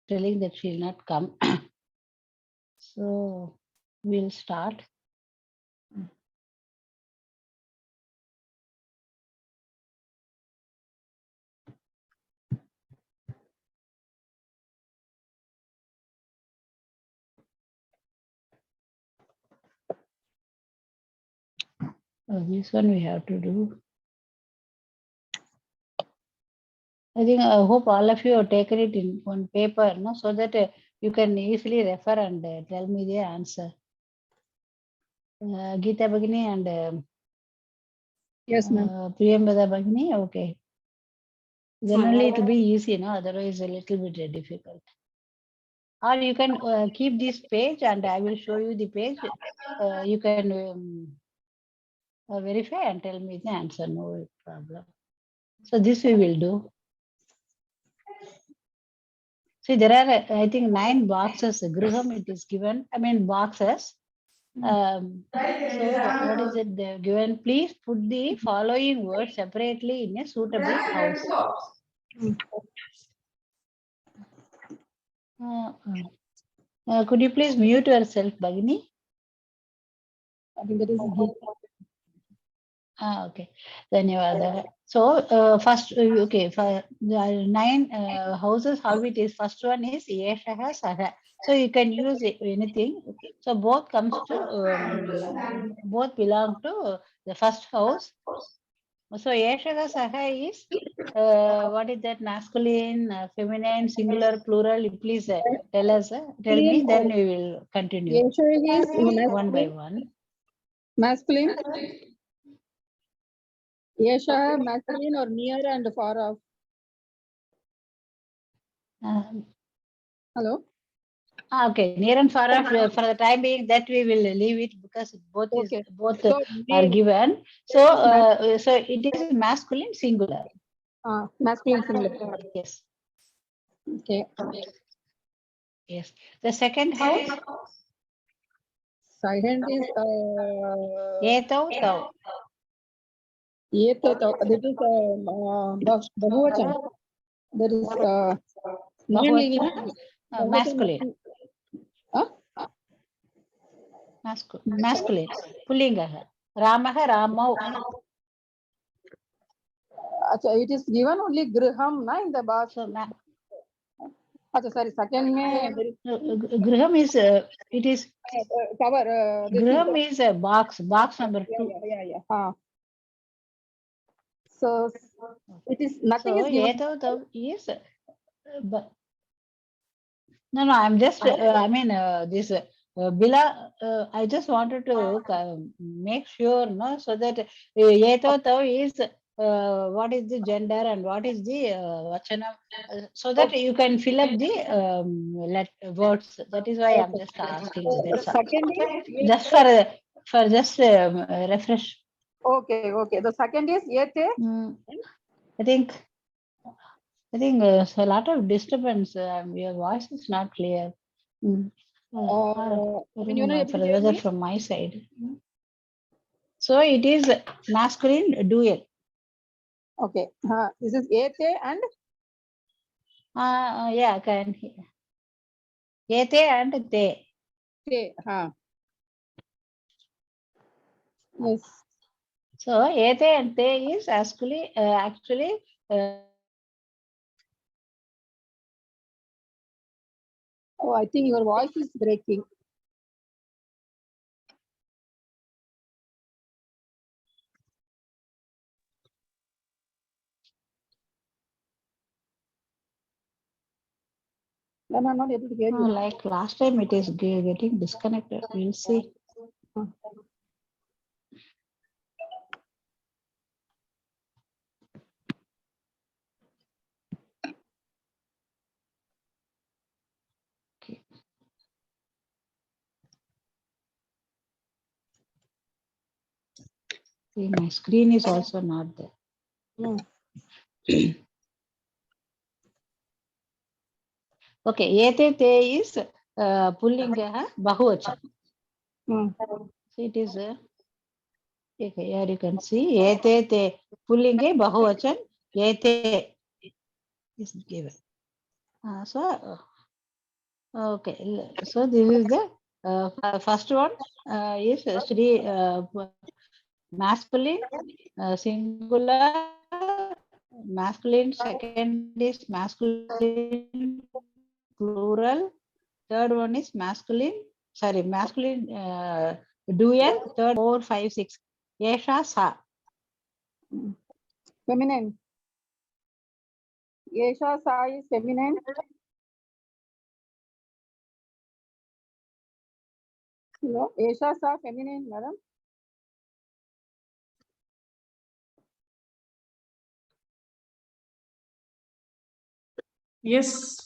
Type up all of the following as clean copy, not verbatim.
telling that she'll not come. So we'll start. This one we have to do. I think I hope all of you have taken it in one paper, no, so that you can easily refer and tell me the answer. Geeta Bhagini and Yes, ma'am. Priyambada Bhagini, okay. Then only it will be easy, no? Otherwise a little bit difficult. Or you can keep this page and I will show you the page. You can verify and tell me the answer, no problem. So this we will do. See, there are, I think, 9 boxes. Griham it is given. I mean, boxes. So what is it they've given? Please put the following words separately in a suitable house. Could you please mute yourself, Bhagini? I think that is Okay. Dhanyawada. So first, okay, for the 9 houses, how it is? First one is Yeshaha Saha. So you can use anything. So both comes to both belong to the first house. So Yeshaha Saha is what is that? Masculine, feminine, singular, plural? Please tell us. Tell me. Then we will continue Yesha is one by one. masculine. Yesha masculine or near and far off. Hello. Okay, near and far off for the time being that we will leave it because both Okay. is both So, are given. So so it is masculine singular. masculine singular. Yes. Okay. Yes. The second house. Second is Etau tau. that is Bahuvachan. That is Masculine. Masculine. Pullinga. Ramaha Ramau. It is given only Griham na in the box. So Sorry, second Griham is it is cover. Griham is a box number 2. Yeah. So it is nothing So is given. Etau tau is but no, I'm just, I mean, this Bila, I just wanted to make sure, no, so that Yeto Tau is what is the gender and what is the Vachana, so that you can fill up the words. That is why I'm just asking. That's all. Second is Just for just refresh. okay. The second is Yete. I think there's a lot of disturbance. Your voice is not clear. Whether from my side. So it is masculine dual. Okay. This is Ete and yeah, can Ete and Te. Te. Yes. So Ete and Te is actually oh, I think your voice is breaking. I'm not able to hear you. Like last time, it is getting disconnected. We'll see. Okay. See, my screen is also not there. Okay, Ete Te is Pullinga Bahuvachan. So it is okay, here you can see Ete Te Pullinga Bahuvachan Ete is given. So Okay, so this is the first one is Shri masculine, singular, masculine. Second is masculine plural. Third one is masculine. Sorry, masculine dual. Third, 4, 5, 6. Yesha sa. Feminine. Yesha sa is feminine. Hello. Yesha sa feminine, madam. Yes.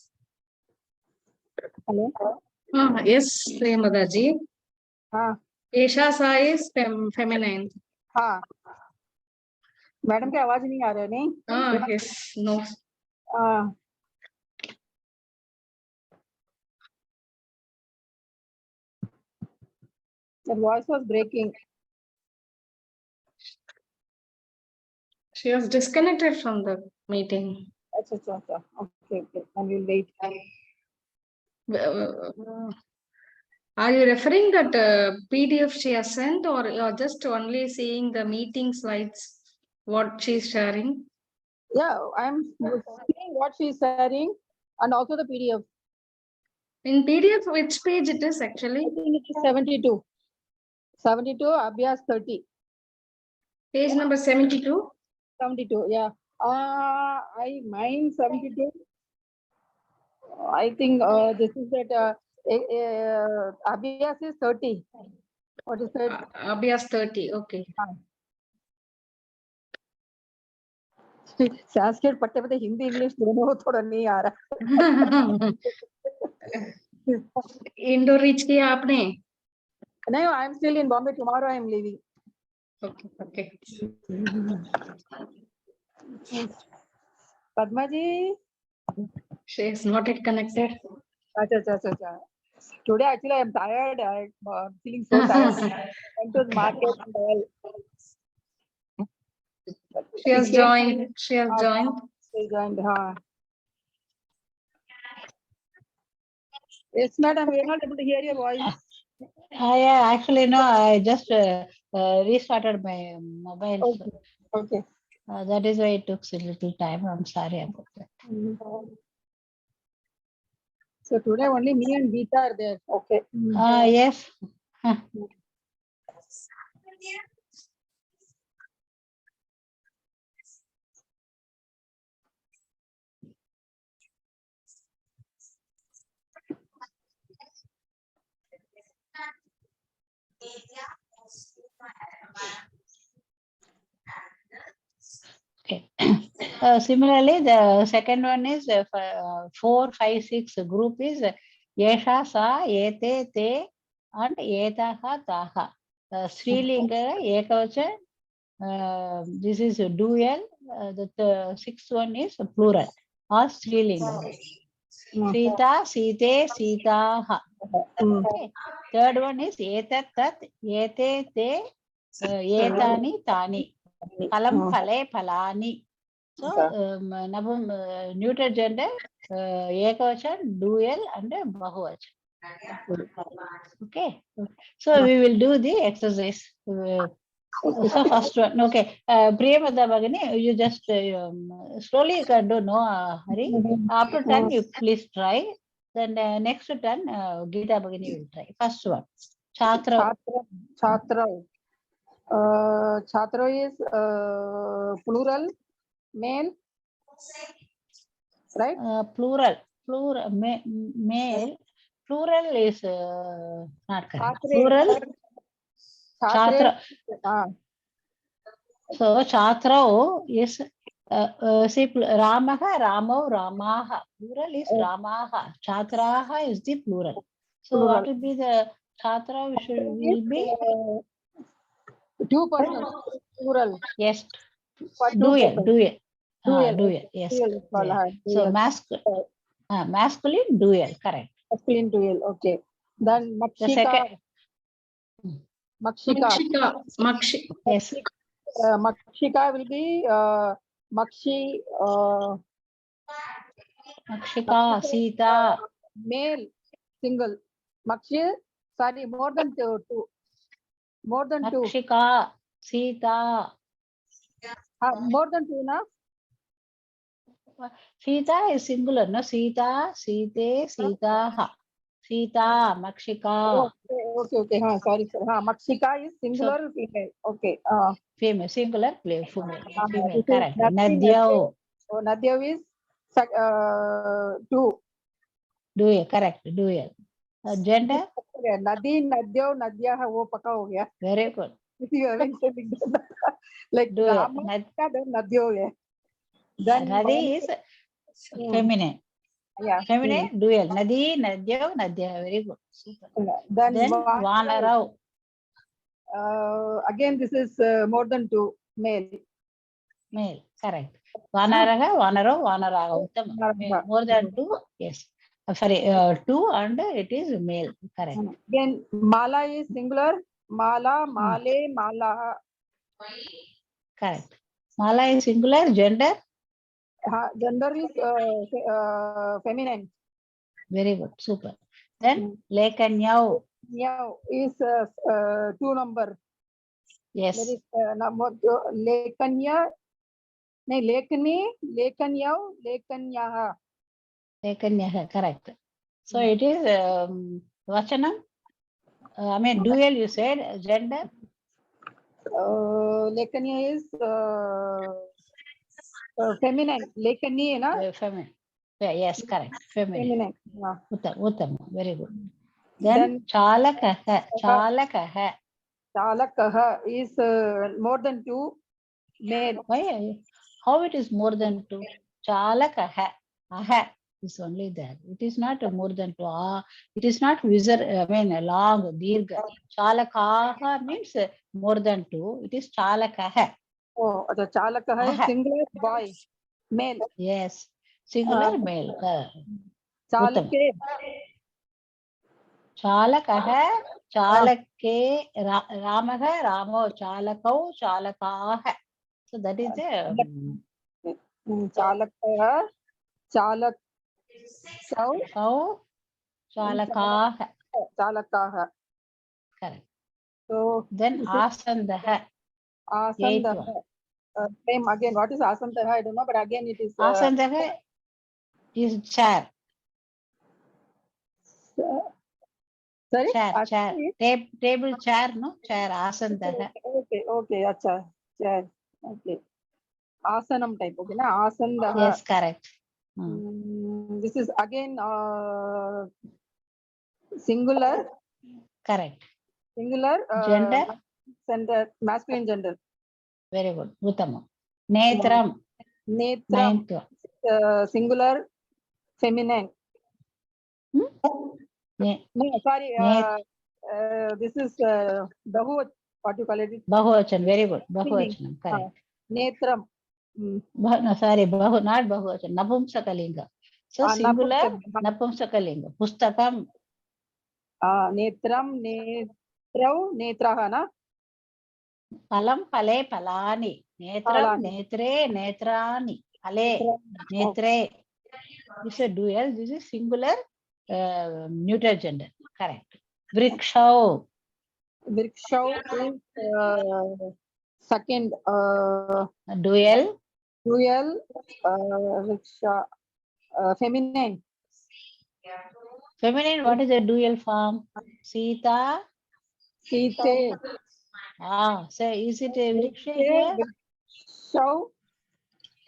Hello. Yes, Madaji. हाँ Esha Sa is feminine. हाँ madam की आवाज नहीं आ रहा है नहीं Yes, no. हाँ the voice was breaking. She was disconnected from the meeting. अच्छा okay and we'll wait. Are you referring that PDF she has sent, or you're just only seeing the meeting slides, what she's sharing? Yeah, I'm seeing what she's sharing and also the PDF. In PDF, which page it is actually? I think it is 72. 72, Abhyas 30. Page number 72. 72, yeah. Mine 72. I think this is that Abhyas is 30. What is that? Abhyas 30, okay. Sanskrit पढ़ते पढ़ते Hindi English दोनों थोड़ा नहीं आ रहा. Indoor reach किया आपने? No, I am still in Bombay. Tomorrow I am leaving. Okay. Padma ji. She is not yet connected. Acha. Today actually I am tired. I am feeling so tired. Went to the market and all. She has joined. She has joined. Yes, madam. We are not able to hear your voice. Yeah, actually, no, I just restarted my mobile. Okay. That is why it took a little time. I'm sorry about that. So today only me and Geeta are there. Okay. Yes. Okay. Similarly, the second one is 4, 5, 6 group is Yesha, Sa, Ete, Te, and Etaha, Taha. Srilinga, Ekavacha, this is a dual. The sixth one is plural or Srilinga. Sita, Site, Sitaha. Okay. Third one is Etat, Tat, Ete, Te, Etani, Tani. Phalam, Phale, Phalani. So, neuter gender, Ekavachan, dual, and Bahuvachan. Okay. So, we will do the exercise. So, first one. Okay. Priyamada Bhagini, you just slowly you can do, no hurry. After 10, you please try. Then next 10, Geeta Bhagini will try. First one. Chhatra. Chhatra is plural, male, right? Plural, male. Plural is not correct. Plural. Chhatra. So Chhatra is see Ramaha, Ramo, Ramaha. Plural is Ramaha. Chhatraha is the plural. So what will be the Chhatra? Will be two persons. Plural. Yes. Dual. Yes. Dual. So masculine dual. Correct. Masculine dual. Okay. Then Makshika. The second. Makshika. Yes. Makshika will be Makshika, Sita. Male. single. Makshi, sorry, more than two. More than two. Makshika, Sita. More than two, na? Sita is singular, no? Sita, Site, Sitaha. Sita, Makshika. Okay. Sorry, sir. Makshika is singular, female. Okay. Female, singular, female. Female, This is correct. Nadya. Nadyav. So Nadya is two. Dual, correct. Dual. Gender, Nadi, Nadya, Nadya, वो पक्का हो गया. very good. You haven't said it. Like Dual. Rama, then Nadya हो गया. Then Nadi is feminine. Yeah. Feminine, dual. Nadi, Nadyav, Nadya. Very good. Super. Then Vanarav. again, this is more than two, male. Male, correct. Vanaraha, Vanarav, Vanaraga. Uttama. More than two, yes. Sorry, two and it is male, correct. Again, Mala is singular. Mala, Male, Mala. Correct. Mala is singular, gender. Gender is feminine. Very good, super. Then Lekanyav. Now is two number. Yes. There is Lekanya. No, Lekani, Lekanyav, Lekanyaha. Lekanyaha, correct. So it is Vachanam. I mean, dual, you said, gender. Lekanya is feminine. Lekani, na? Feminine. Yes, correct. Feminine. Feminine. Uttama, very good. Then Chalakaha. Chalakaha. Chalakaha is more than two, male. Why? How it is more than two? Chalakaha. Aha is only there. It is not more than two. It is not long, dirgha. Chalakaha means more than two. It is Chalakaha. Oh, the Chalakaha is singular boy, male. Yes, singular male. Chalake. Chalakaha, Chalake, Ramaha, Ramo, Chalakau, Chalakaha. So that is a Chalakaha, Chalakau, Chalakaha. Chalakaha. Correct. So then Asandaha. Asandaha. Same again. What is Asandaha? I don't know, but again it is. Asandaha is chair. Sorry? Chair. Table chair, no? Chair, Asandaha. Okay. Acha. Chair. Okay. Asanam type. Okay, na? Asandaha. Yes, correct. This is again singular. Correct. Singular. Gender. Gender. Masculine gender. Very good. Uttama. Netram. Netram. Singular. Feminine. No, sorry. This is Bahu. What you call it? Bahuvachan. Very good. Bahuvachanam. Correct. Netram. No, sorry. Not Bahuvachan. Napumsakalinga. So singular. Napumsakalinga. Pustakam. Netram. Netrau. Netraha, na? Palam, pale, palani. Netram, netre, netrani. Pale, netre. This is a dual. This is singular. Neuter gender, correct. Vrikshau. Vrikshau is second. Dual. Vriksha. Feminine. Feminine, what is the dual form? Sita. Sita. So is it a vriksha here?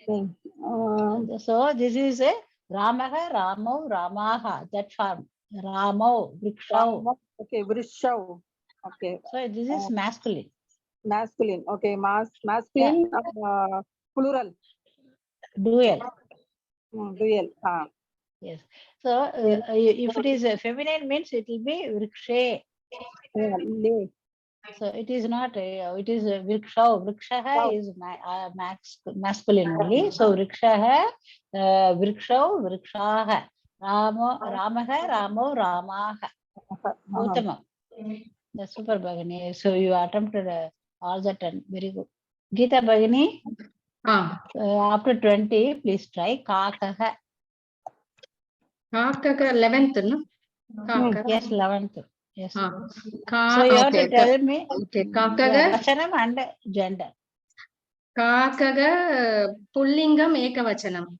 Vrikshau. So this is a Ramaha, Ramo, Ramaha, that form. Ramo, Vrikshau. Okay, Vrikshau. Okay. So this is masculine. Masculine. Okay, masculine. Plural. Dual. Dual. Yes. So if it is feminine means it will be Vrikshe. So it is not, it is Vrikshau. Vrikshaha is masculine only. So Vrikshaha, Vrikshau, Vrikshaha. Ramaha, Ramo, Ramaha. Uttama. That's super, Bhagini. So you attempted all that and very good. Geeta Bhagini, after 20, please try Kakaha. Kakaha 11th, no? Kaka. Yes, 11th. Yes. So you have to Okay. tell me Okay. Kakaga. yeah, vachanam and gender. Kakaga pullingam ekavachanam.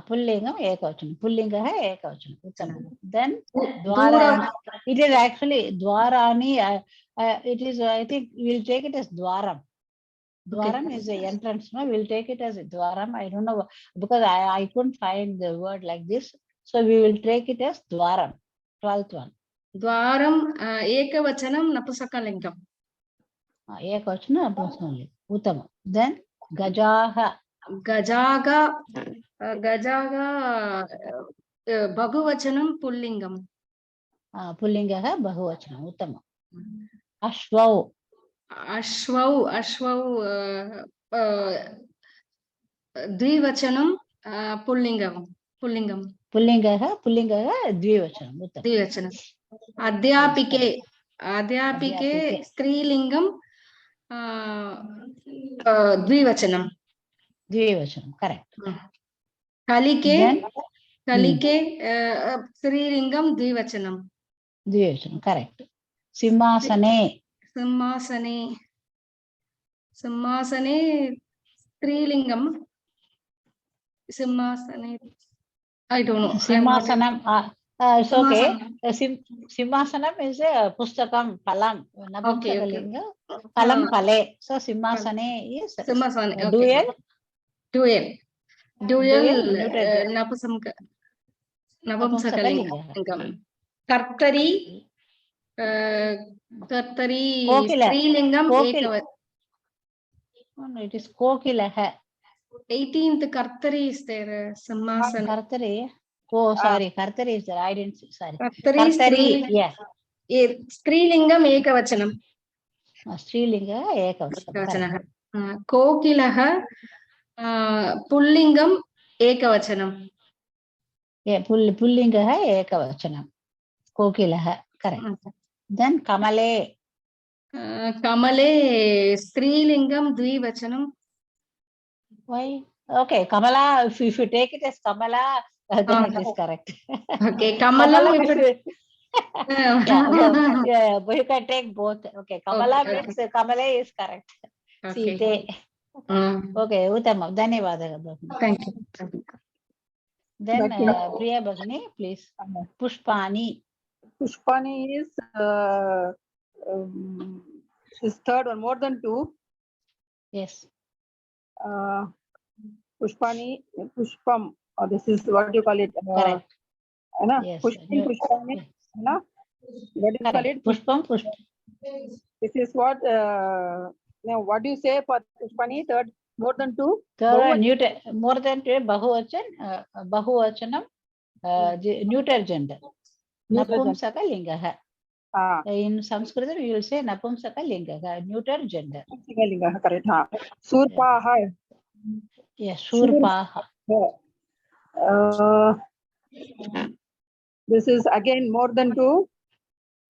Pullingam ekavachanam. Pullinga hai ekavachanam. Uttamam. Then Dura. dwarani. It is actually dwarani. It is. I think we'll take it as dwaram. Dwaram is the entrance. No, we'll take it as dwaram. I don't know because I couldn't find the word like this. So we will take it as dwaram. 12th one. Dwaram ekavachanam napusakalingam. Ekavachanam personally. Uttamam. Then gajaha. Gajaga bahuvachanam pullingam. Pullinga hai bahuvachanam. Uttamam. Ashvau. Ashvau dvivachanam pullingam. Pullinga hai dvivachanam. Uttamam. Dvivachanam. Adhyapike strilingam dvivachanam. Dvivachanam. Correct. Kalike Then strilingam dvivachanam. Dvivachanam. Correct. Simhasane. Simhasane strilingam. Simhasane. I don't know. Simhasanam. It's okay. Simhasanam is a pustakam, palam, Napumsakalinga, palam pale. So Simhasane is dual neuter Napumsakalingam. Kartari Kokila. strilingam Kokila. No, it is Kokilaha. 18th Kartari is there. Simhasana. Kartari. Oh, sorry. Kartari is there. I didn't see. Sorry. Kartari. Yes. Strilingam ekavachanam. Strilinga ekavachanam. Kokilaha pullingam ekavachanam. Yeah, pullinga hai ekavachanam. Kokilaha. Correct. Then Kamale. Kamale strilingam dvivachanam. Why? Okay, Kamala, if you take it as Kamala, then it is correct. Okay, Kamala. Yeah, but you can take both. Okay, Kamala means Kamala is correct. Okay. Site. Okay, Uttamam. Dhanyavadalu. Thank you. Then Priya Bhagini, please. Pushpani. Pushpani is third one, more than 2. Yes. Pushpani, Pushpam. This is what you call it. Correct. Yes. Pushpani. What do you call it? Pushpam. This is what. Now, what do you say for Pushpani? Third, more than 2. Third, neuter, more than 2. Bahuvachanam. Neuter gender. Napumsakalinga. In Sanskrit, we will say Napumsakalinga, neuter gender. Correct. Surpaha. Yes, Surpaha. This is again more than 2.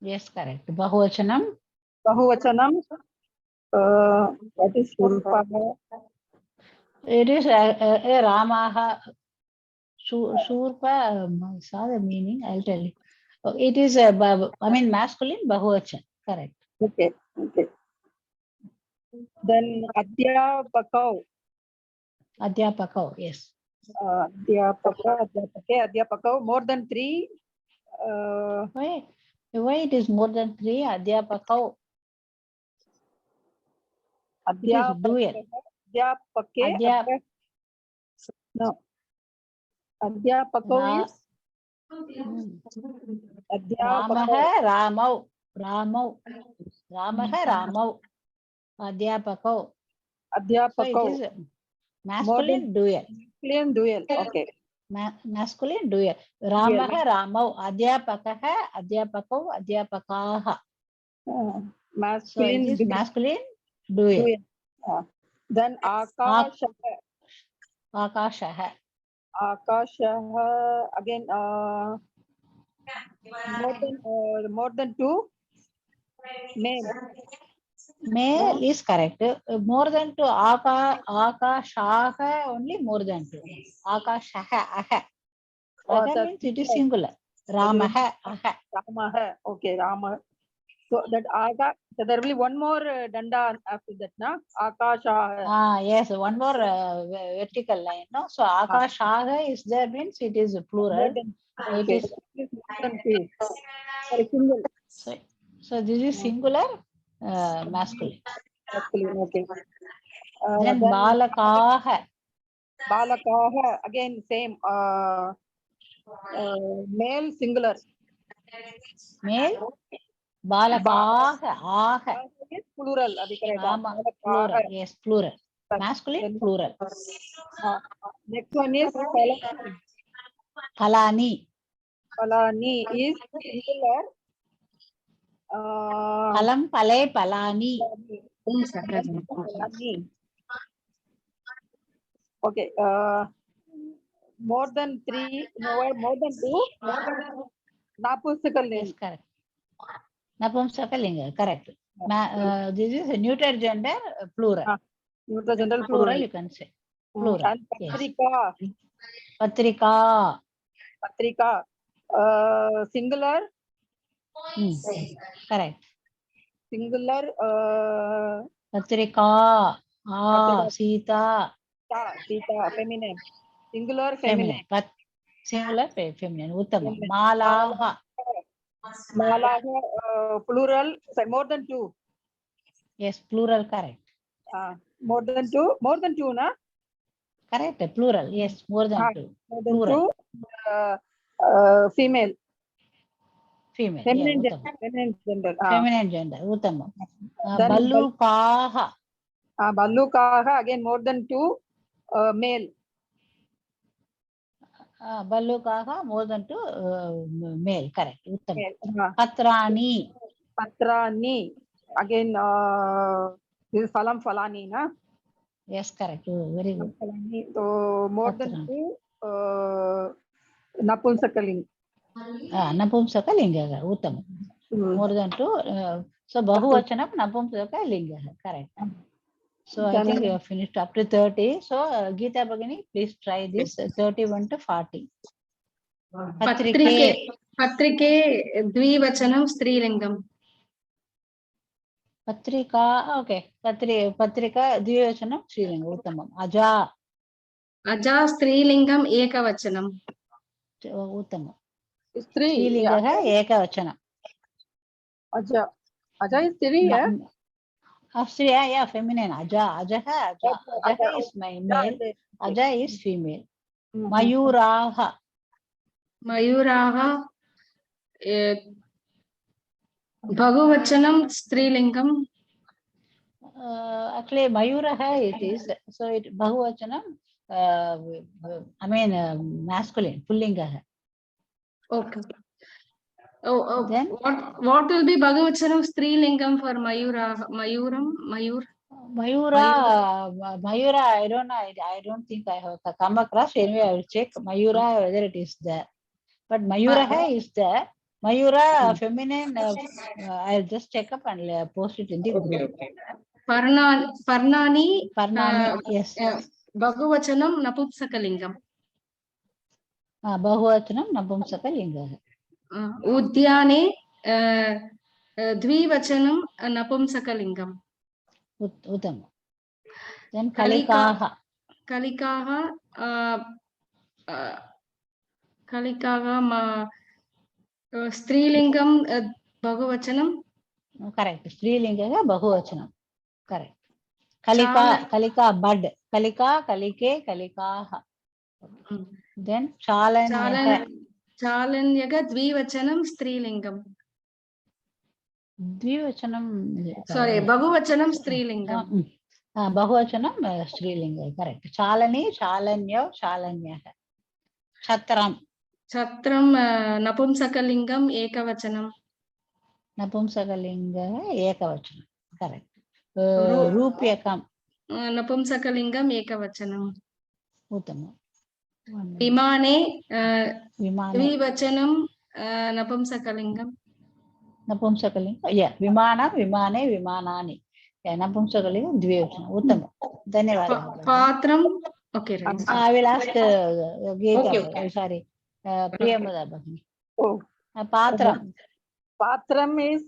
Yes, correct. Bahuvachanam. What is Surpaha? It is Ramaha. Surpa, I saw the meaning, I'll tell you. It is, masculine, Bahuvachan. Correct. Okay. Then Adhyapakau, yes. Adhyapakau, more than 3. Why it is more than 3? Adhyapakau. Adhyapake. No. Adhyapakau is Ramaha Ramau. Adhyapakau. So it is masculine dual. Okay. Masculine dual. Ramaha Ramau. Adhyapakau. Adhyapakaha. Masculine. So it is masculine dual. Then Akashaha. Akashaha again. More than 2. Male is correct. More than 2. Akashaha only more than 2. Akashaha. Aga means it is singular. Ramaha, aha. Ramaha. Okay, Rama. So that Aga, so there will be one more danda after that, na? Akasha. Yes, one more vertical line, no? So Akashaha is there means it is plural. It Okay. is More than two. Sorry, single. so this is singular masculine. Masculine. Okay. Then Balakaha. Balakaha, again same. Male singular. Male Balakaha. Aha. Is plural. Adi correct. Rama, plural. Yes, plural. Masculine, plural. Next one is Palani. Palani. Palani is singular. Palam, Pale, Palani. Palani. Okay. More than three, no, more than two. Napusakal name. Yes, correct. Napumsakalinga, correct. This is a neuter gender, plural. Neutral gender Plural, plural. you can say. Plural. And Yes. Patrika. Patrika. Patrika. Singular. Correct. Singular. Patrika. Patrika. Sita. Sita. Feminine. Singular. Feminine. Singular, feminine. Uttama. Malaha. Malaha. Plural. More than two. Yes, plural, correct. More than two. More than two, na? Correct, plural. Yes, more than two. More than Plural. two. Female. Female. Feminine Yeah, gender. Feminine gender. Feminine gender. Uttama. Then Ballukaha. Ballukaha. Again, more than two. Male. Ballukaha, more than two. Male. Correct. Uttama. Male. Patrani. Patrani. Again, this is Falani, na? Yes, correct. Very good. Falani. So, more than two. Napumsakaling. Napumsakalinga. Uttama. More than two. So, Bahuvachanam Napumsakalinga. Correct. So, I think we have finished up to 30. So, Geeta Bhagini, please try this 31 to 40. Patrike Dvivachanam Strilingam. Patrika, okay. Patrika Dvivachanam Strilingam. Uttamam. Aja. Aja Strilingam Ekavachanam. Uttamam. Strilingam. Ekavachanam. Aja is three, yeah? Yeah, feminine. Aja is my male. Aja is female. Mayuraha. Bhagavachanam Strilingam. Actually, Mayuraha it is. So, it Bahuvachanam, I mean, masculine, Pullinga. Okay. Then what will be Bhagavachanam Strilingam for Mayura? Mayura, I don't know. I don't think I have come across. Anyway, I will check Mayura whether it is there. But Mayura is there. Mayura feminine. I'll just check up and post it in the group. Parnani. Yes. Bhagavachanam Napumsakalingam. Bahuvachanam Napumsakalingam. Udyane Dvivachanam Napumsakalingam. Uttam. Then Kalikaha. Kalikaha Strilingam Bhagavachanam. Correct. Strilingam Bahuvachanam. Correct. Kalika bud. Kalike, Kalikaha. Then Chalanyaga Dvivachanam Strilingam. Dvivachanam. Sorry, Bahuvachanam Strilingam. Bahuvachanam Strilingam. Correct. Chalani, Chalanya, Chalanyaga. Chatram Napumsakalingam Ekavachanam. Napumsakalinga Ekavachanam. Correct. Rupyakam. Napumsakalingam Ekavachanam. Uttama. Vimane Dvivachanam Napumsakalingam. Napumsakalinga. Yeah. Vimanani. Yeah. Napumsakalinga Dvivachanam. Uttama. Dhanyavada. Patram. Okay, right. I will ask Geeta. Okay. Sorry. Priyamada Bhagini. Oh, Patram. Patram is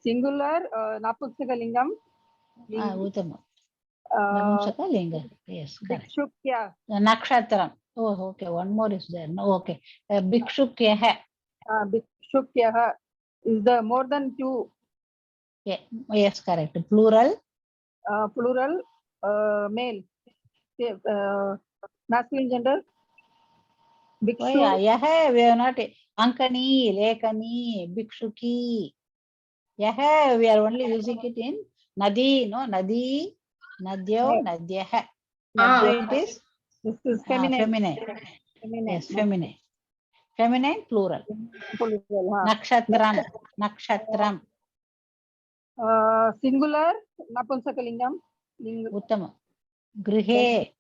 singular, Napusakalingam. Uttama. Nampunsaka linga. Yes, correct. Bhikshukya. Nakshatram. Oh, okay. One more is there. No, okay. Bhikshukya. Bhikshukya is the more than two. Yeah. Yes, correct. Plural. Plural, male. Masculine gender. Oh, yeah. Yeah, we are not. Ankani, Lekani, Bhikshuki. Yeah, we are only using it in Nadi, no? Nadi, Nadyo, Nadyaha. So it is This is feminine. feminine. Yes, feminine. Feminine, plural. Plural, Nakshatram. Nakshatram. Singular, Napunsakalingam. Uttama. Grihe.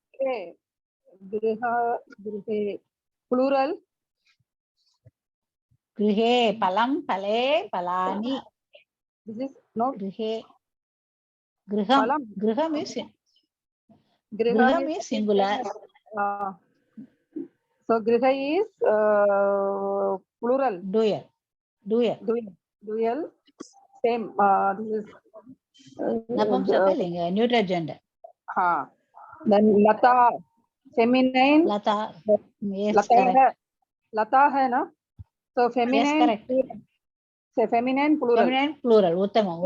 Griha, Grihe. Plural. Grihe. Palam, Pale, Palani. This is not Grihe. Griham. Palam. Griham is Griha is singular. So Griha is plural. Dual. Dual. Same. This is Napumsakalinga, neuter gender. Then Lata, feminine. Lata. Yes, Lata correct. hai. Lata hai na? So feminine. Yes, correct. Say feminine, plural. Feminine, plural. Uttama.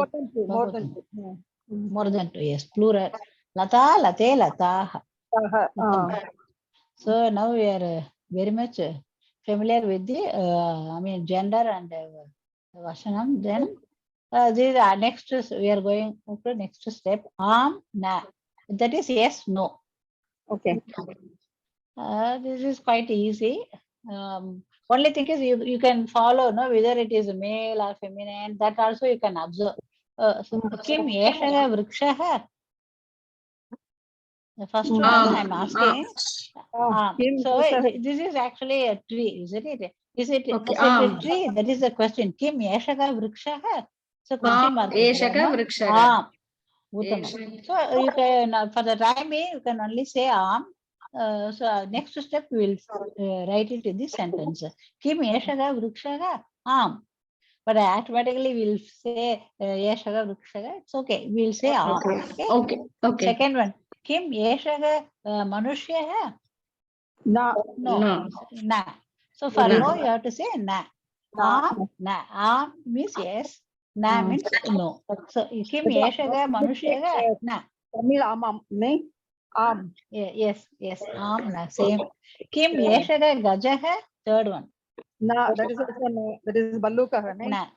More than two. More than two, yes. Plural. Lata, Late, Lataha. So now we are very much familiar with the, gender and Vashanam. Then this next we are going to next step. Na. That is yes, no. Okay. This is quite easy. Only thing is you can follow, no, whether it is male or feminine. That also you can observe. Kim Yeshaga Vrikshaha. The first one I'm asking. So this is actually a tree, isn't it? Is it a tree? That is the question. Kim Yeshaga Vrikshaha. So question mark. Yeshaga Vrikshaga. So you can for the time being you can only say so next step we will write it in this sentence. Kim Yeshaga Vrikshaga but automatically we'll say Yeshaga Vrikshaga. It's okay. We'll say Okay. Second one. Kim Yeshaga Manushyaha? No. Na. So for no you have to say na. Na. Means yes. Na means no. So Kim Yeshaga Manushyaga? Na. Tamil amam. Ne? Yes. Na. Same. Kim Yeshaga Gajaha? Third one. Na. That is also no. That is Balluka. Na.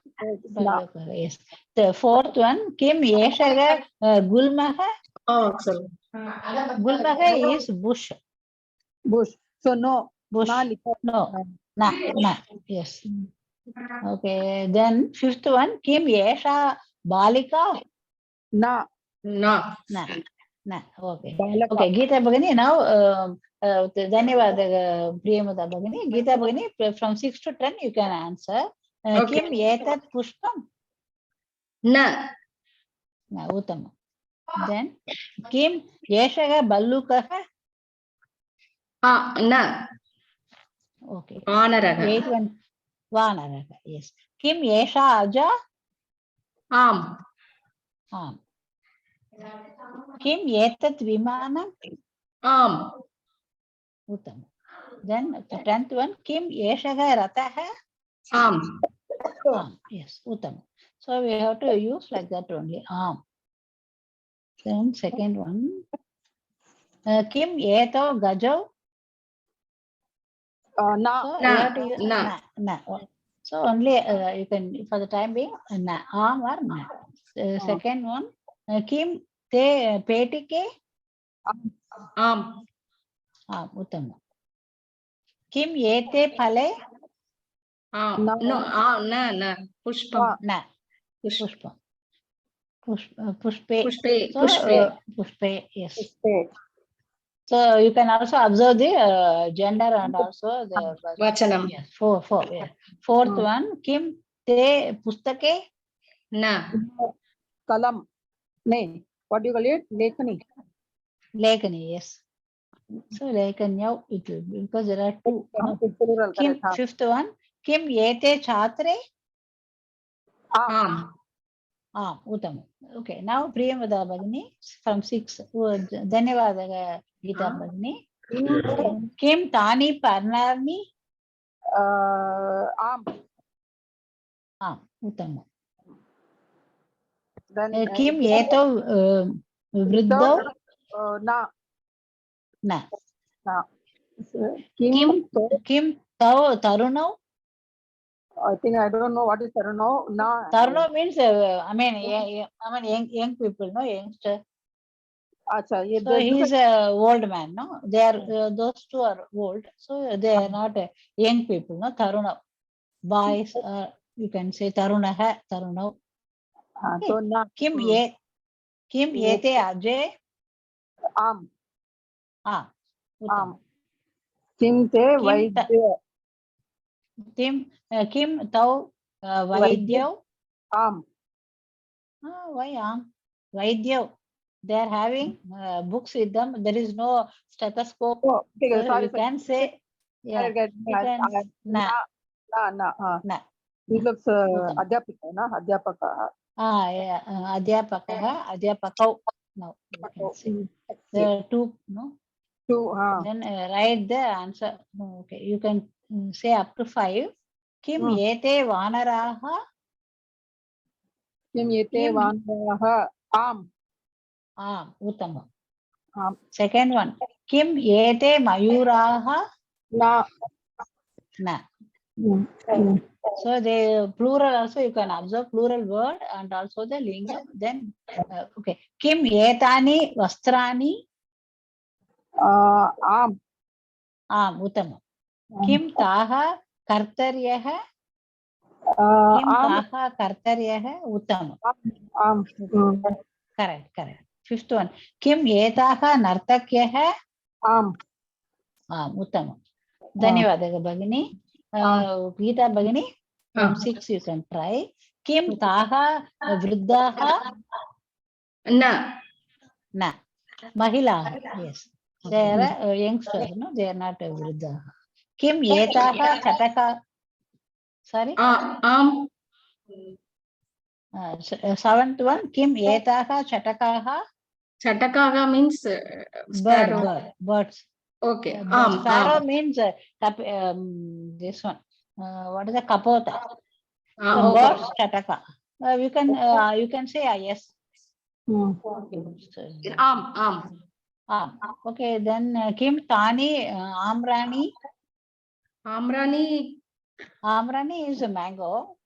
Balluka. Yes. The fourth one. Kim Yeshaga Gulmaha? Sorry. Gulmaha is bush. So no. Bush. No. Na. Yes. Okay. Then fifth one. Kim Yesha Balika? Na. Okay. Okay. Geeta Bhagini. Now, Dhanyavad Priyamada Bhagini. Geeta Bhagini, from 6 to 10 you can answer. Kim Etat Pushpam? Na. Uttama. Then Kim Yeshaga Ballukaha? Na. Okay. Vanaraga. 8 one. Vanaraga. Yes. Kim Yesha Aja? Kim Etat Vimanam? Uttama. Then the 10th one. Kim Yeshaga Rataha? Yes. Uttama. So we have to use like that only. Then second one. Kim Eto Gajo? Na. So you have to use na. So only you can for the time being na or na. Second one. Kim Te Petike? Uttama. Kim Ete Pale? Na. Pushpam. Na. Pushpam. Pushpe. Pushpe. Yes. So you can also observe the gender and also the Vachanam. Yes, four. Yeah. Fourth one. Kim Te Pustake? Na. Kalam. Ne. What do you call it? Lekani. Lekani. Yes. So like a now it will be, because there are two. No? It's plural, Kim, correct. fifth one. Kim ete chhatre? Am. Uttam. Okay, now Priyamvada Bhagini from 6. Dhanyavada Geeta Bhagini. Kim tani parnarni? Uttam. Then Kim eto vriddho? na. Na. Na. Kim tau tarunau? I think I don't know what is Taruno. Na. Tarunau means I mean young people, no, youngster. Acha, yeah, So he is a old man, no? They are those two are old, so they are not young people, no? Taruna, boys, you can say Tarunaha, Tarunau. so na. Kim ete ajay? Am. Uttam. Kim te vaidya. Kim tau vaidyav? Am. Why am? Vaidyav. They are having books with them. There is no stethoscope. Oh, okay, So sorry. you can say, yeah. Na. This looks Adhyapika, na? Adhyapaka. Yeah. Adhyapakaha, Adhyapakau. Now you can see. There are two, no? Two, Then write the answer. No, okay, you can say up to 5. Kim ete vanaraha? Kim ete vanaraha? Am. Uttama. Second one. Kim ete mayuraha? Na. So the plural also you can observe plural word and also the lingam. Then okay. Kim etani vastrani? Am. Uttama. Kim taha kartaryaha? Kim taha kartaryaha? Uttama. Am. Correct. Fifth one. Kim etaha nartakyaha? Am. Uttama. Dhanyavada Bhagini. Geeta Bhagini. From 6 you can try. Kim taha vriddhaha? Na. Mahilaha. Yes. They are youngsters, no? They are not vriddhaha. Kim etaha chataka? Sorry? Am. Seventh one. Kim etaha chatakaha? Chatakaga means Birds. Okay. Sparrow means this one. What is the kapota? So birds chataka. You can say yes. Am. Okay, then Kim tani amrani? Amrani. Amrani is a mango.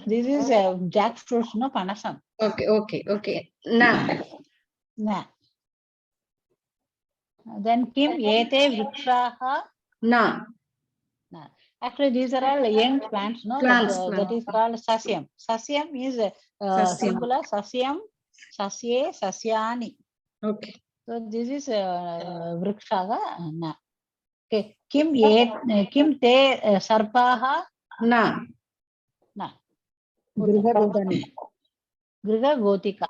This is jackfruit, no panasam. Okay. Na. Then Kim ete vrikshaha? Na. Actually, these are all young plants, no? That is called sasyam. Sasyam is singular. Sasyam, sasye, sasyani. Okay. So this is vrikshaha. Na. Okay. Kim te sarpaha? Na. Griha gotika.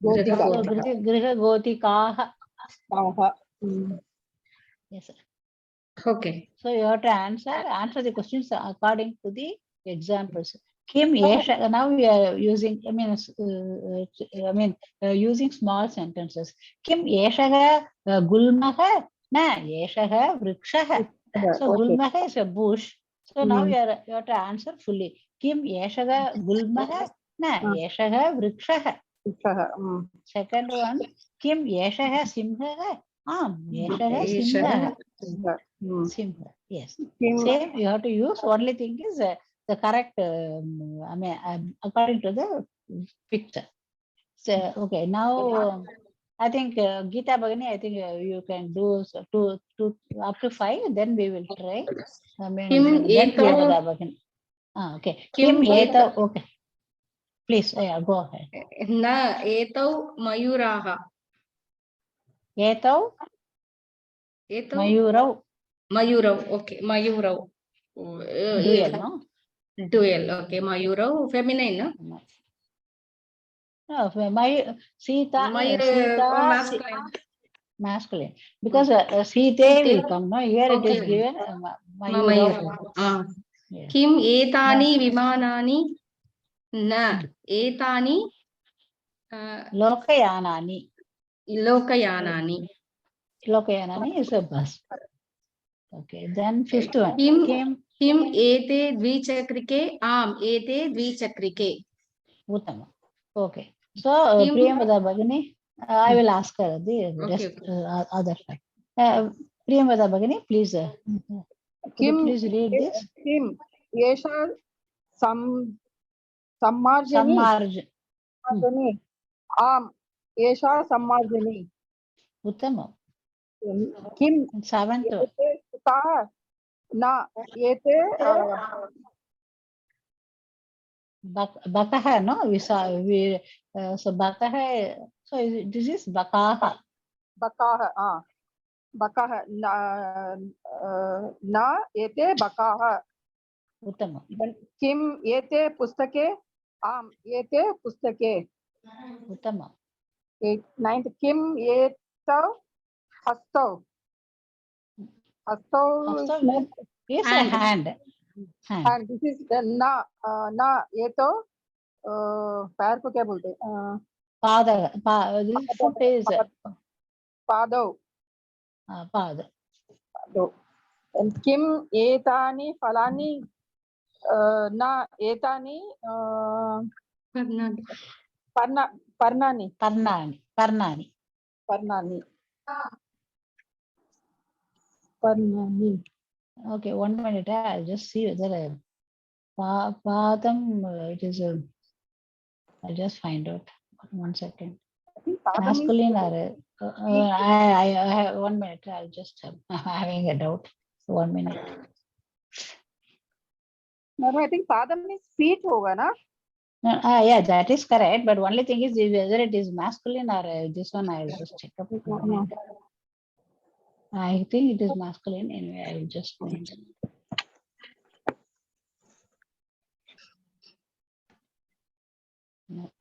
Griha gotikaha. Yes, sir. Okay. So you have to answer the questions according to the examples. Kim yesha. Now we are using. Using small sentences. Kim yeshaha gulmaha? Na yeshaha vrikshaha. So gulmaha is a bush. So now you have to answer fully. Kim yeshaha gulmaha? Na yeshaha vrikshaha. Second one. Kim yeshaha simhaha? Yeshaha simha. Simple. Yes. Same. You have to use. Only thing is the correct. According to the picture. So okay. Now I think Geeta Bhagini. I think you can do up to 5. Then we will try. Kim Then etau. Priyamvada Bhagini. Okay. Kim etau. Okay. Please. Go ahead. Na etau mayuraha. Etau. Mayurau. Okay. Mayurau. Dual, no? Dual. Okay. Mayurau. Feminine, no? No, Sita. Masculine. masculine. Because Site will come, no? Here it is Okay. given Mayur. Mayura. Yes. Kim etani vimanani na etani Lokayanani. lokayanani. Lokayanani is a bus. Okay, then fifth one. Kim ete dvichakrike ete dvichakrike. Uttama. Okay. So, Priyamvada Bhagini, I will ask her the rest, other side. Priyamvada Bhagini, please, could you please read this? Kim Yesha Sammarjani. Yesha Sammarjani. Uttama. Kim Seventh one. Sukha na yete Bakaha, no? So Bakaha, so this is Bakaha. Bakaha, Bakaha na yete Bakaha. Uttama. Kim yete pustake yete pustake. Uttama. Ninth, Kim yetav hastav. Hastav is a hand. And this is the na yeto पैर को क्या बोलते हैं? This foot is पादौ. पाद. And Kim etani falani na etani parnani. Okay, 1 minute. I'll just see whether Padam, it is I'll just find out. 1 second. Masculine or I have 1 minute. I'll just having a doubt. 1 minute. No, I think Padam is feet hoga na? Yeah, that is correct. But only thing is whether it is masculine or this one, I'll just check up. I think it is masculine. Anyway, I will just find. No.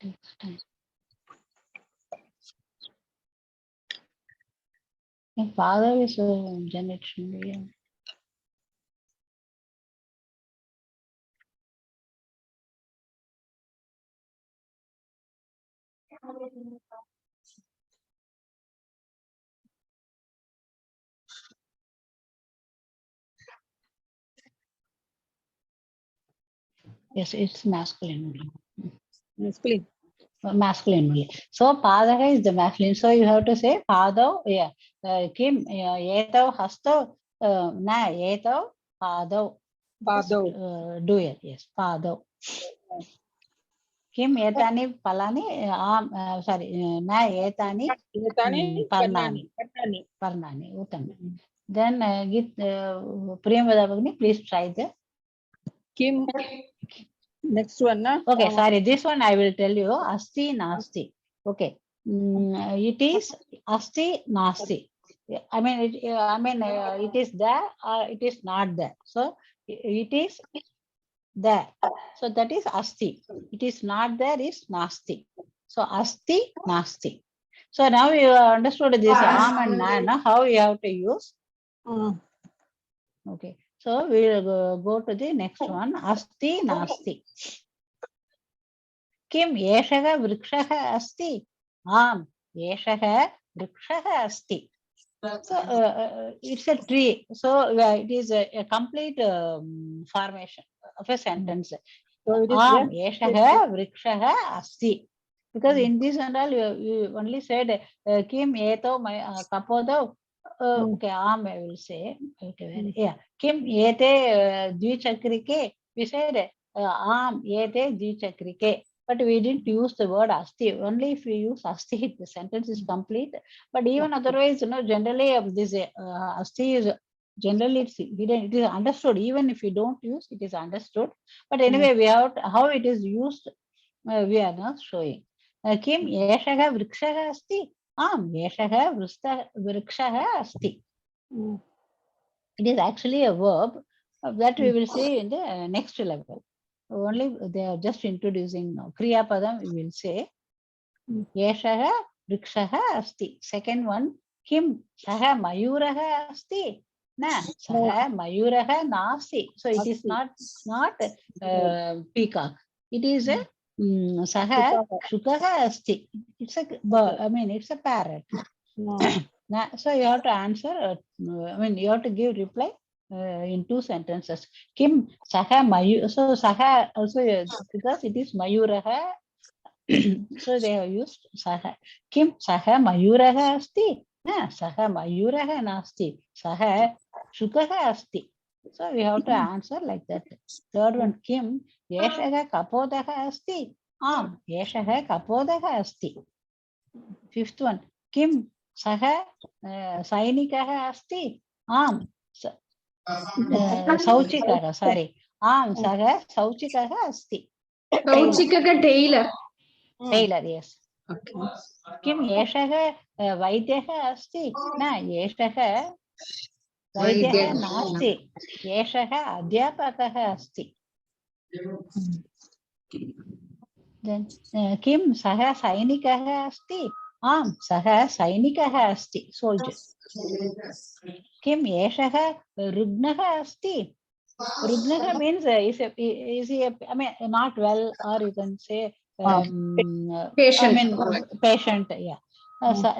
Takes time. My father is a generation. Yes, it's masculine. Masculine. Masculine only. So Padaka is the masculine. So you have to say Padav, yeah. Kim Yetav Hastav Na Yetav Padav. Do it, yes. Padav. Kim Etani Palani sorry, Na Etani Parnani. Uttam. Then Priyamvada Bhagini, please try the Kim next one na? Okay, sorry, this one I will tell you. Asti Nasti. Okay. It is Asti Nasti. I mean, it is there or it is not there. So it is there. So that is Asti. It is not there is Nasti. So Asti Nasti. So now you understood this Am and Na, how you have to use. Okay. So we will go to the next one. Asti Nasti. Kim Yeshaha Vrikshaha Asti? Am Yeshaha Vrikshaha Asti. So it's a tree. So it is a complete formation of a sentence. So it is Am Yeshaha Vrikshaha Asti. Because in this and all you only said Kim Yeto Kapodav. Okay, Am I will say. Okay, yeah. Kim Yete Dvichakrike. We said Am Yete Dvichakrike. but we didn't use the word asti. Only if we use asti, the sentence is complete. But even otherwise, generally this asti is generally it's hidden. It is understood. Even if you don't use, it is understood. But anyway, we have how it is used. We are not showing. Kim yeshaha vrikshaha asti? Yeshaha vrikshaha asti. It is actually a verb that we will see in the next level. Only they are just introducing now. Kriya Padam we will say. Yeshaha vrikshaha asti. Second one, Kim saha mayuraha asti? Na, saha mayuraha nasti. So it is not peacock. It is a saha shukaha asti. It's a bird. I mean, it's a parrot. So you have to answer. You have to give reply in 2 sentences. Kim saha mayu. So saha also because it is mayuraha. So they have used saha. Kim saha mayuraha asti? Na saha mayuraha nasti. Saha shukaha asti. So we have to answer like that. Third one, Kim yeshaha kapodaha asti? Yeshaha kapodaha asti. Fifth one, Kim saha sainikah asti? Sauchikah, sorry. Saha sauchikah asti. Sauchikaka tailor. Tailor, yes. Okay. Kim yeshaha vaidyaha asti? Na, yeshaha vaidyaha nasti. Yeshaha adhyapakah asti. Then Kim saha sainikah asti? Saha sainikah asti. Soldier. Kim yeshaha rugnaha asti? Rugnaha means is he I mean not well, or you can say Patient. Patient, yeah.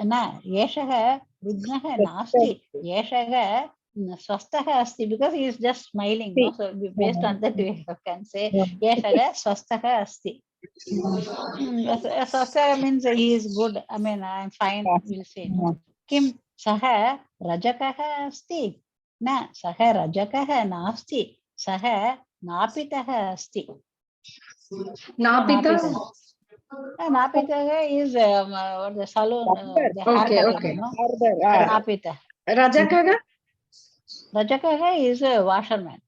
Na yeshaha rugnaha nasti. Yeshaha swastaha asti, because he is just smiling, no? So based on that we can say yeshaha swastaha asti. Swastaha means he is good. I mean I'm fine, we'll say. No? Kim saha rajakaha asti? Na saha rajakaha nasti. Saha napitaha asti. Napita. Napita is the salon, the haircut, no? Napita. Rajakaga. Rajakaha is a washerman.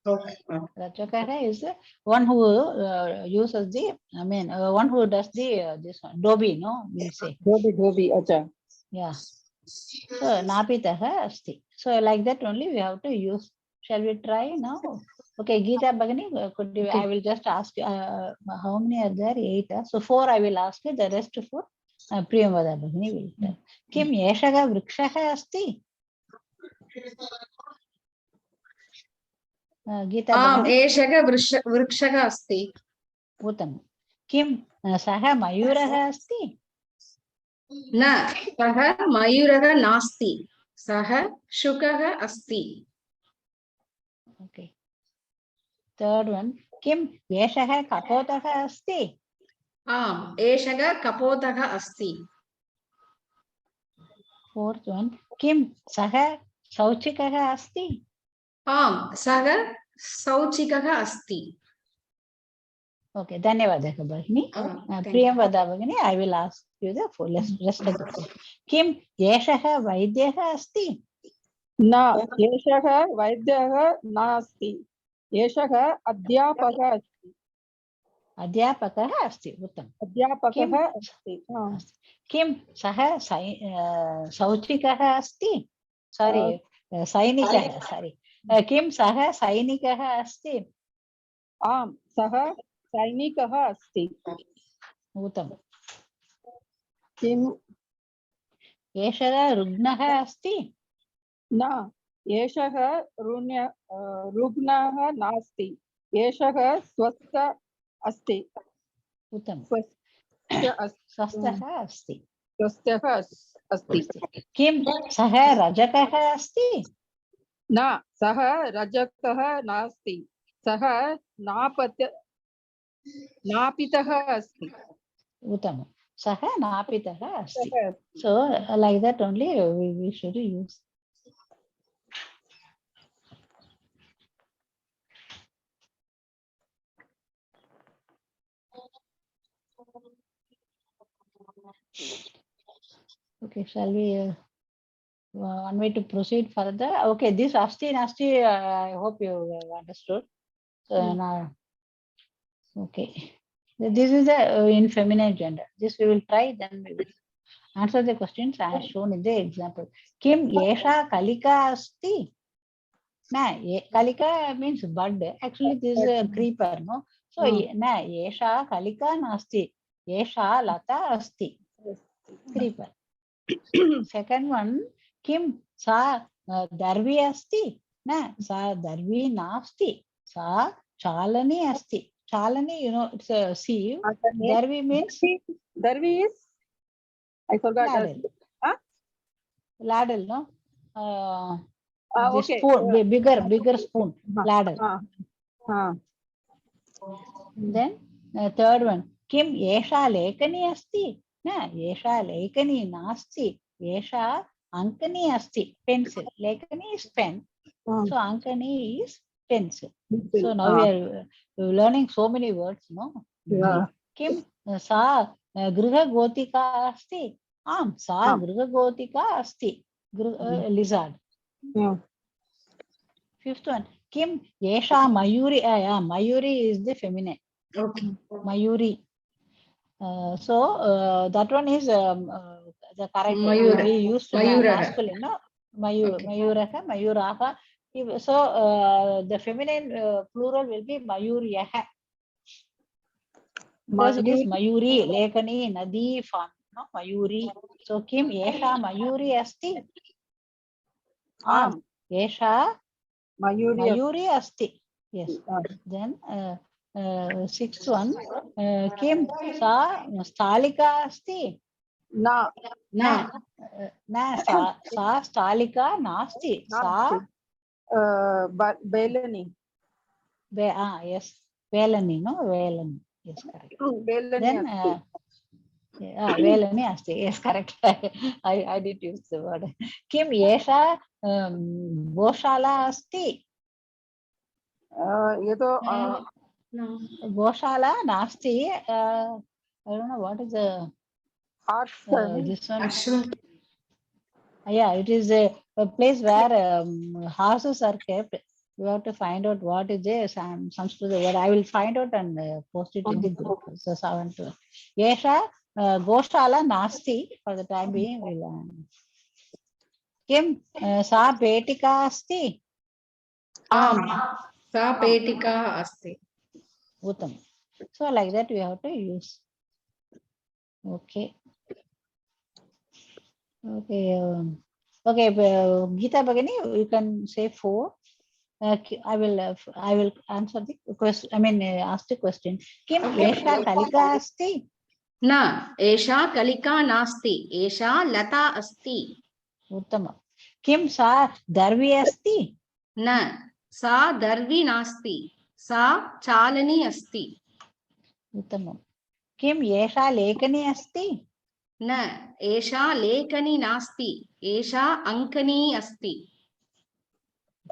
Okay. Rajakaha is one who uses the, one who does the this one, dobi, no? We'll say. Dobi, acha. Yeah. So napitaha asti. So like that only we have to use. Shall we try now? Okay, Geeta Bhagini, could you? Okay. I will just ask you. How many are there? 8. So 4 I will ask you. The rest 4 Priyamvada Bhagini will tell. Kim yeshaga vrikshaha asti? Geeta Bhagini. Eshaga vrikshaka asti. Uttam. Kim saha mayuraha asti? Na, saha mayuraga nasti. Saha shukaga asti. Okay. Third one. Kim yeshaha kapotaha asti? Eshaga kapotaga asti. Fourth one. Kim saha sauchikaha asti? Saha sauchikaga asti. Okay, dhanyavadah Bhagini. Priyamvada Bhagini, I will ask you the full rest of the full. Kim yeshaha vaidyaha asti? Na, yeshaha vaidyaha nasti. Yeshaha adhyapakah asti. Adhyapakah asti. Uttam. Adhyapakah asti. Kim saha sauchikaha asti? Sorry, sainikah. Sorry. Kim saha sainikah asti? Saha sainikah asti. Uttam. Kim yeshaha rugnaha asti? Na, yeshaha rugnaha nasti. Yeshaha swastha asti. Uttam. Swastha asti. asti. Kim saha rajakah asti? Na, saha rajakah nasti. Saha napitah asti. Uttam. Saha napitah asti. So like that only we should use. Okay, shall we one way to proceed further? Okay, this asti nasti, I hope you understood. So now, okay, this is the in feminine gender. This we will try, then we will answer the questions as shown in the example. Kim yesha kalika asti? Na, kalika means bud. Actually, this is a creeper, no? So, na, yesha kalika nasti. Yesha lata asti. Creeper. Second one, Kim sa darvi asti? Na, sa darvi nasti. Sa chalani asti. Chalani, you know, it's a sieve. Darvi means Darvi is? I forgot. ladle. Huh? Ladle, no? The Okay. spoon, bigger spoon, ladle. Then third one, Kim yesha lekani asti? Na, yesha lekani nasti. Yesha ankani asti. Pencil. Lekani is pen. So ankani is pencil. So now we are learning so many words, no? Yeah. Kim sa griha gotika asti? Sa griha gotika asti. Lizard. Fifth one, Kim yesha mayuri? Mayuri is the feminine. Okay. Mayuri. So that one is the correct Mayura. we used Mayuraha. masculine, no? Mayuraha, Mayuraha. So the feminine plural will be Mayuryaha. Because it is Mayuri, Lekani, Nadi, Farm, no? Mayuri. So Kim yesha Mayuri asti? Yesha Mayuri asti. Yes. Then sixth one, Kim sa stalika asti? Na. Na. Sa stalika nasti. Sa Belani. yes. Velani, no? Velani. Yes, correct. Then Velani asti. Yes, correct. I did use the word. Kim yesha Goshala asti? Goshala nasti. I don't know what is the this one. Ashram. Yeah, it is a place where horses are kept. You have to find out what is the Sanskrit word. I will find out and post it in the group. So, Yesha Goshala Nasti for the time being. We'll Kim Sa Petika Asti? Sa petika asti. Uttam. So, like that, we have to use. Okay. Okay. Okay, Geeta Bhagini, you can say 4. I will answer the question. I mean, ask the question. Kim yesha kalika asti? Na. Esha kalika nasti. Esha lata asti. Uttama. Kim sa darvi asti? Na. Sa darvi nasti. Sa chalani asti. Uttama. Kim yesha lekani asti? Na. Esha lekani nasti. Esha ankani asti.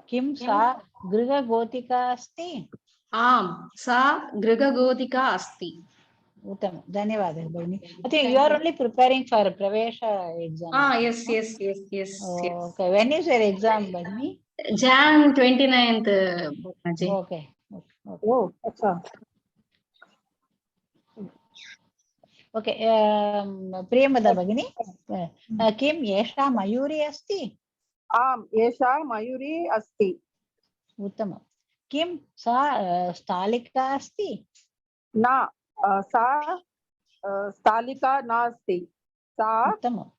Kim sa griha gotika asti? Sa grigagodika asti. Uttama. Dhanyavadah, Bhagini. I think you are only preparing for Pravesha exam. Yes. Okay. When is your exam, Bhagini? Jan 29th. Okay. Oh, acha. Okay. Priyamada Bhagini. Kim yesha mayuri asti? Esha Mayuri asti. Uttama. Kim sa stalika asti? Na. Sa Stalika nasti. Sa Uttama.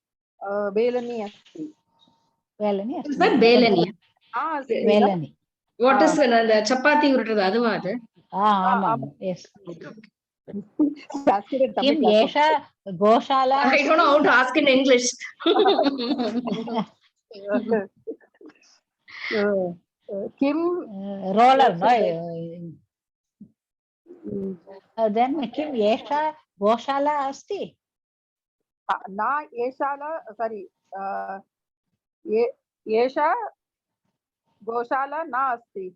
Belani asti. Velani asti. Belani. Velani. What is the chapati urutadu aduva adu? Aama. Yes. Kim yesha goshala I don't know how to ask in English. Kim roller, no? Then Kim yesha goshala asti? Na Eshala, sorry. Esha Goshala na asti.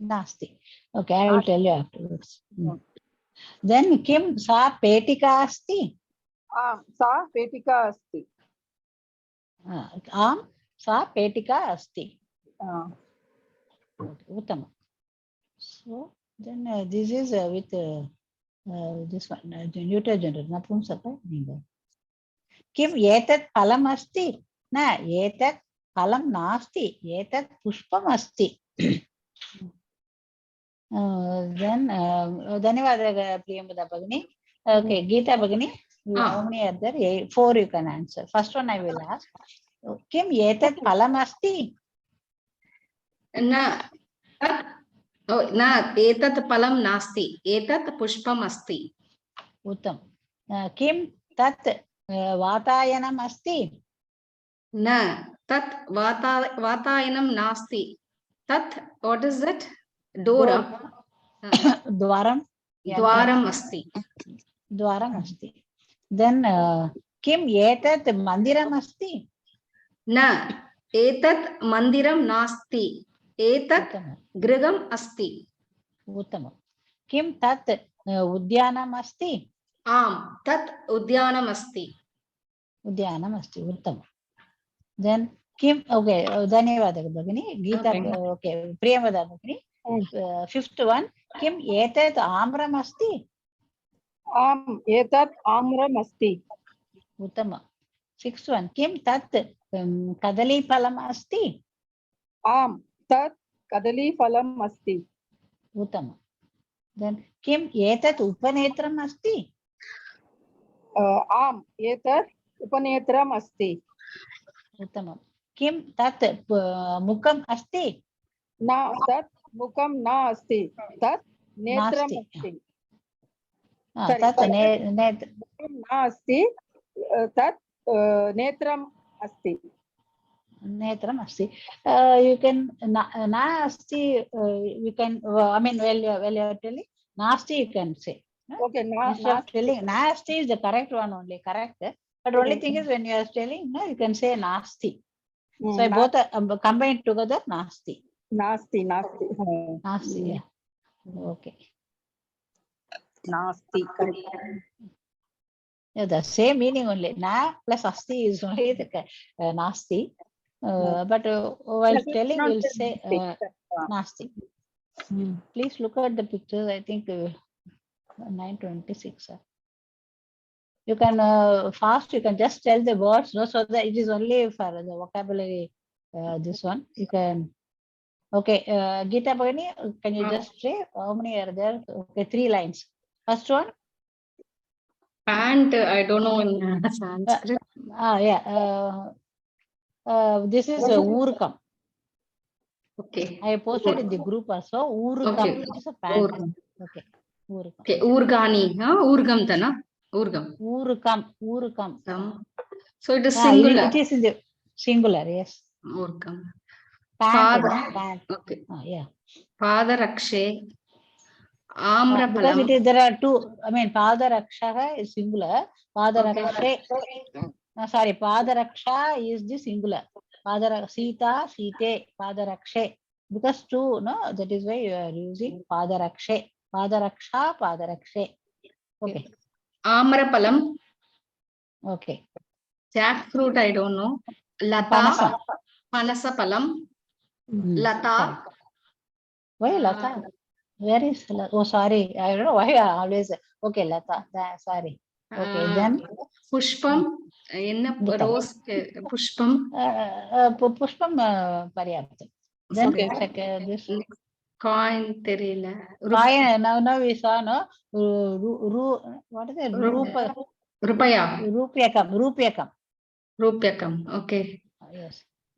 Nasti. Okay, I will tell you afterwards. Then Kim sa petika asti? आम सा पेटिका अस्ति आम सा पेटिका अस्ति उत्तम so then this is with this one neuter gender napumsaka linga किम एतत् फलम् अस्ति न एतत् फलं नास्ति एतत् पुष्पम् अस्ति then धन्यवादः प्रियंवदा भगिनी okay Geeta भगिनी how many are there 4 you can answer first one I will ask किम एतत् फलम् अस्ति न न एतत् फलं नास्ति एतत् पुष्पम् अस्ति उत्तम किम तत् वातायनम् अस्ति न तत् वातायनं नास्ति तत् what is that door द्वारं द्वारम् अस्ति द्वारम् अस्ति then किम एतत् मन्दिरम् अस्ति न एतत् मन्दिरं नास्ति एतत् गृहम् अस्ति उत्तमं किम तत् उद्यानम् अस्ति आम् तत् उद्यानम् अस्ति उत्तमं then किम okay धन्यवादः भगिनी गीता okay प्रियंवदा भगिनी fifth one किम एतत् आम्रम् अस्ति आम एतत् आम्रम् अस्ति उत्तमं sixth one किम तत् कदलीफलम् अस्ति आम तत् कदलीफलम् अस्ति उत्तमं then किम एतत् उपनेत्रम् अस्ति आम एतत् उपनेत्रम् अस्ति उत्तमं किम तत् मुखम् अस्ति न तत् मुखं न अस्ति तत् नेत्रम् अस्ति तत् मुखं न अस्ति तत् नेत्रम् अस्ति नेत्रम् अस्ति you can na asti you can I mean well you are telling nasti you can say okay instead of telling nasti is the correct one only correct but only thing is when you are telling no you can say nasti so both are combined together nasti नास्ति yeah okay नास्ति yeah the same meaning only na plus asti is only the nasti but while telling we'll say nasti please look at the pictures I think 926 you can fast you can just tell the words no so that it is only for the vocabulary this one you can okay Geeta Bhagini can you just say how many are there okay 3 lines first one pant I don't know in Sanskrit yeah this is urkam okay I posted in the group also urkam okay. it's a pant okay urkam okay urgani urgam tana urgam so it is singular it is in the singular yes urgam pant okay yeah padarakshe because amrapalam it is there are two I mean padaraksha is singular padarakshe sorry padaraksha is the singular sita site padarakshe because two no that is why you are using padarakshe padaraksha padarakshe okay amrapalam okay jackfruit I don't know lata panasapalam lata why lata where is oh sorry I don't know why I always okay lata sorry okay then pushpam enna rose pushpam pushpam paryaptam then this coin theriyala coin now we saw no what is it rupyakam okay yes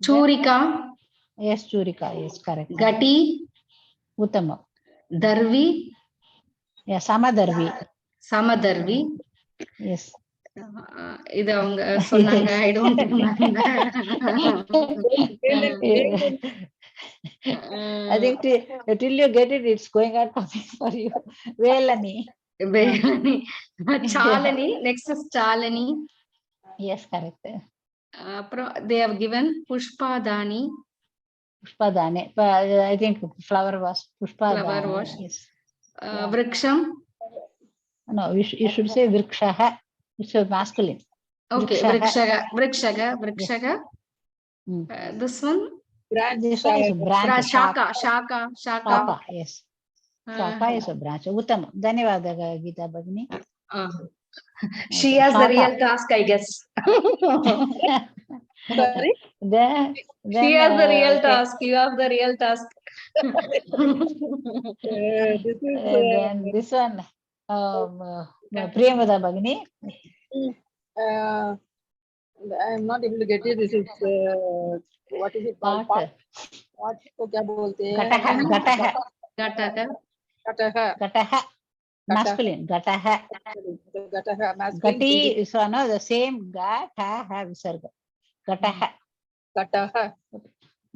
churika yes yes correct gati uttamam darvi yeah samadarvi yes இது அவங்க சொன்னாங்க I don't remember I think till you get it it's going out for you velani chalani next is chalani yes correct அப்புறம் they have given pushpadani I think flower was pushpadani yes vriksham no you should say vrikshah It's a masculine. Okay, Vrikshaha. vrikshaga. This one? Branch. This one is a branch. Shaka. Shaka, yes. Shaka is a branch. Uttam. Dhanyavada, Geeta Bhagini. She has the real task, I guess. Sorry. Then She has the real okay. task. You have the real task. This is Then this one, Priyamvada Bhagini. I'm not able to get it. This is what is it called? Part. What को क्या बोलते हैं? Gataha. Gataha. Masculine. Gataha. Gataha. Masculine. Gati is the same. Gataha visarga. Gataha. Gataha.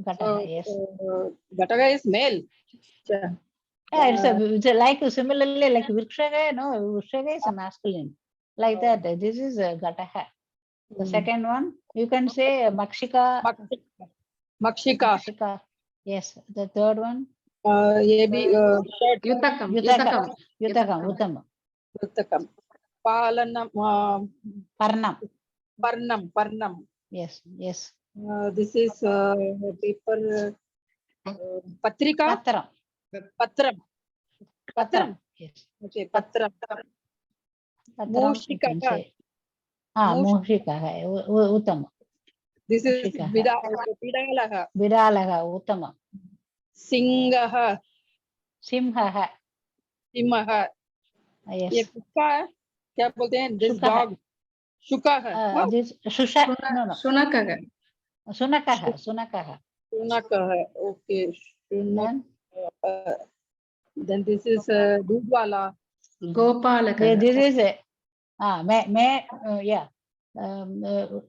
Gataha, yes. Gataha is male. Yeah, it's like similarly like Vrikshaga, no, Vrikshaga is a masculine. Like that, this is a Gataha. The second one, you can say Makshika. Makshika. Yes. The third one. ये भी shirt. Yutakam. Uttama. Palanam. Parnam. Yes. This is paper. Patrika. Patram. Yes. Okay, Patram. Mushika. Mushika. Uttama. This is Vidalaha. Uttama. Singaha. Simhaha. Simha. Yes. ये कुत्ता है क्या बोलते हैं? This dog. Shuka है. This Shusha. No. Sunakaga. Sunakaha. है. Okay. Then this is Dudwala. Gopalaka. This is yeah.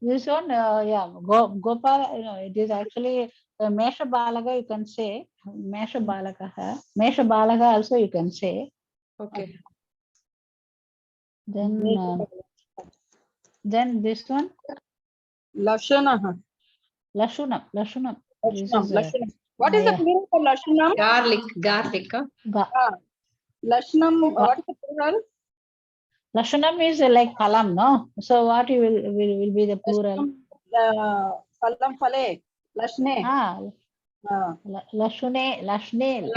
This one, Gopal, it is actually Mesha Balaga, you can say. Mesha Balaga also you can say. Okay. Then this one, Lashana. Lashunam. What is the plural for Lashanam? Garlic. Lashanam, what is the plural? Lashunam is like Palam, no? So what will be the plural? Palam Pale. Lashne. Lashune. Lashani.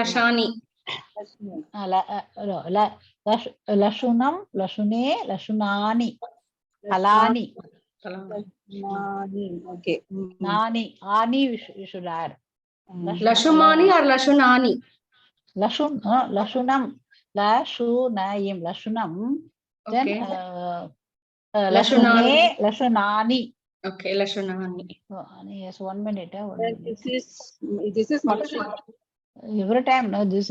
Lashunam, Lashune, Lashunani. Palani. Okay. Nani. Ani we should add. Lashumani or Lashunani? Lashunam. Lashunayim. Lashunam. Then Lashunani. Lashunani. Okay, Lashunani. Yes, 1 minute. This is Makshika. Every time, no, this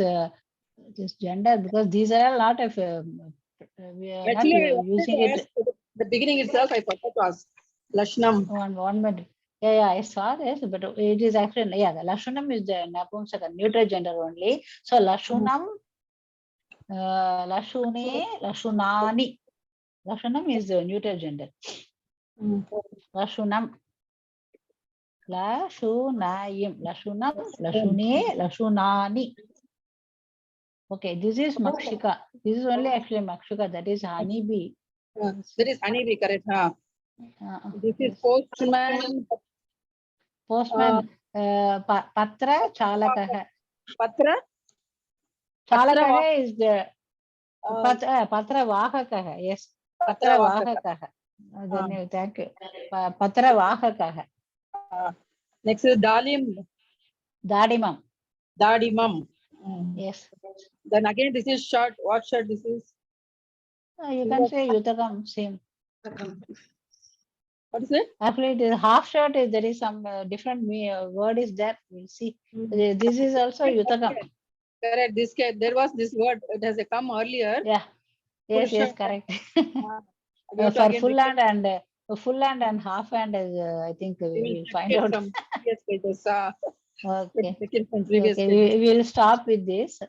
gender, because these are a lot of we are Actually, not using it. The beginning itself, I forgot to ask. Lashnam. 1 minute. Yeah, I saw this, but it is actually, the Lashunam is the Napumsaka, neutral gender only. So Lashunam, Lashune, Lashunani. Lashunam is the neutral gender. Lashunam. Lashunayim. Lashunam, Lashune, Lashunani. Okay, this is Makshika. This is only actually Makshika, that is honeybee. That is honeybee, correct? This is postman. Postman. Patra Chalakaha. Patra? Chalakaha is the Patra Vahakaha. Yes. Patra Vahakaha. Thank you. Patra Vahakaha. Next is Dalim. Dadimam. Yes. Then again, this is shirt. What shirt this is? You can say Yutakam, same. What is it? Actually, it is half shirt. There is some different word is there. We'll see. This is also Yutakam. Correct. There was this word. It has come earlier. Yeah. Yes, correct. For full hand and half hand, I think we will find out. Okay. We will stop with this.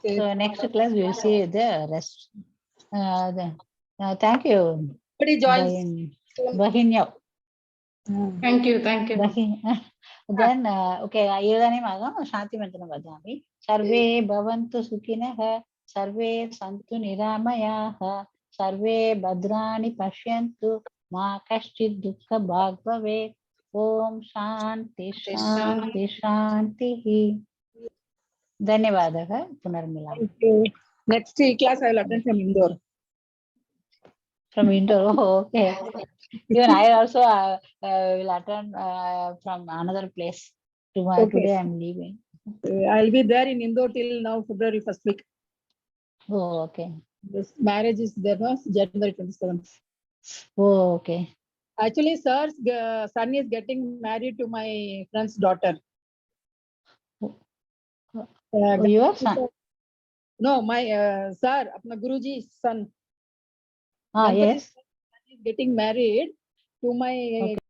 So next class we will see the rest. Thank you. Bahinya. Thank you. Then okay, इदानीम् अहं शान्तिमन्त्रं वदामि. सर्वे भवन्तु सुखिनः, सर्वे सन्तु निरामयाः, Sarve Bhadrani Pashyantu Ma Kashchid Dukkha Bhag Bhavet. Om Shanti Shanti Shanti. Dhanyavadaha. Punarmilam. Thank you. Next class I will attend from Indore. From Indore. Oh, okay. Even I also will attend from another place. Okay. Today I am leaving. I will be there in Indore till now February 1st week. Oh, okay. This marriage is there, no? January 27th. Oh, okay. Actually, sir's son is getting married to my friend's daughter. Oh, your son? No, my sir, apna Guruji's son. Ah, Ganpati yes. is getting married to my Okay.